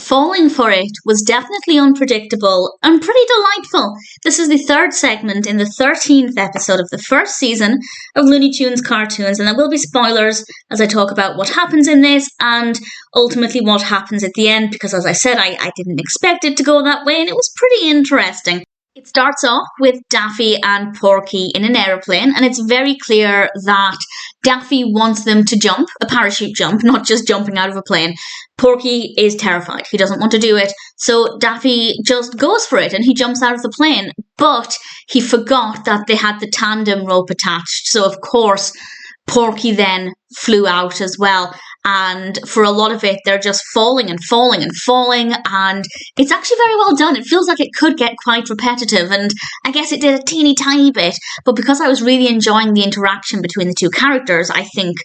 Falling for It was definitely unpredictable and pretty delightful. This is the third segment in the 13th episode of the first season of Looney Tunes cartoons, and there will be spoilers as I talk about what happens in this and ultimately what happens at the end, because as I said, I didn't expect it to go that way, and it was pretty interesting. It starts off with Daffy and Porky in an aeroplane, and it's very clear that Daffy wants them to jump, a parachute jump, not just jumping out of a plane. Porky is terrified. He doesn't want to do it, so Daffy just goes for it and he jumps out of the plane. But he forgot that they had the tandem rope attached, so of course Porky then flew out as well. And for a lot of it, they're just falling and falling and falling. And it's actually very well done. It feels like it could get quite repetitive. And I guess it did a teeny tiny bit. But because I was really enjoying the interaction between the two characters, I think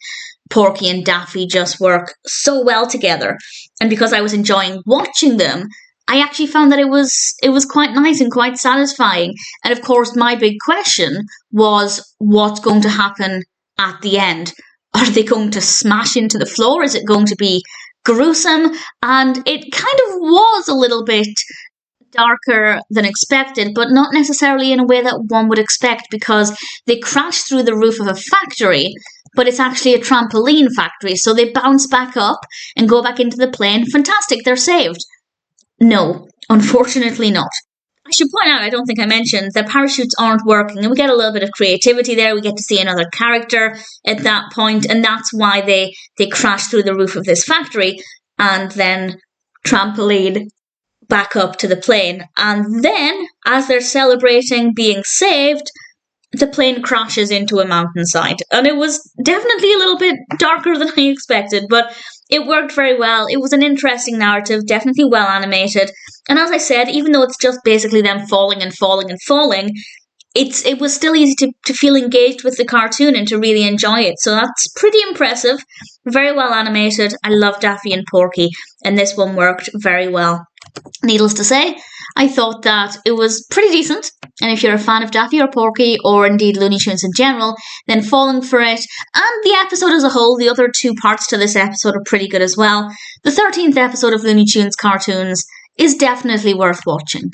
Porky and Daffy just work so well together. And because I was enjoying watching them, I actually found that it was quite nice and quite satisfying. And of course, my big question was, what's going to happen at the end? Are they going to smash into the floor? Is it going to be gruesome? And it kind of was a little bit darker than expected, but not necessarily in a way that one would expect, because they crash through the roof of a factory, but it's actually a trampoline factory. So they bounce back up and go back into the plane. Fantastic, they're saved. No, unfortunately not. I should point out, I don't think I mentioned, that parachutes aren't working, and we get a little bit of creativity there. We get to see another character at that point, and that's why they crash through the roof of this factory and then trampoline back up to the plane. And then, as they're celebrating being saved, the plane crashes into a mountainside. And it was definitely a little bit darker than I expected, but it worked very well. It was an interesting narrative, definitely well animated. And as I said, even though it's just basically them falling and falling and falling, it was still easy to feel engaged with the cartoon and to really enjoy it. So that's pretty impressive. Very well animated. I love Daffy and Porky, and this one worked very well. Needless to say, I thought that it was pretty decent. And if you're a fan of Daffy or Porky, or indeed Looney Tunes in general, then Falling for It and the episode as a whole, the other two parts to this episode are pretty good as well. The 13th episode of Looney Tunes cartoons is definitely worth watching.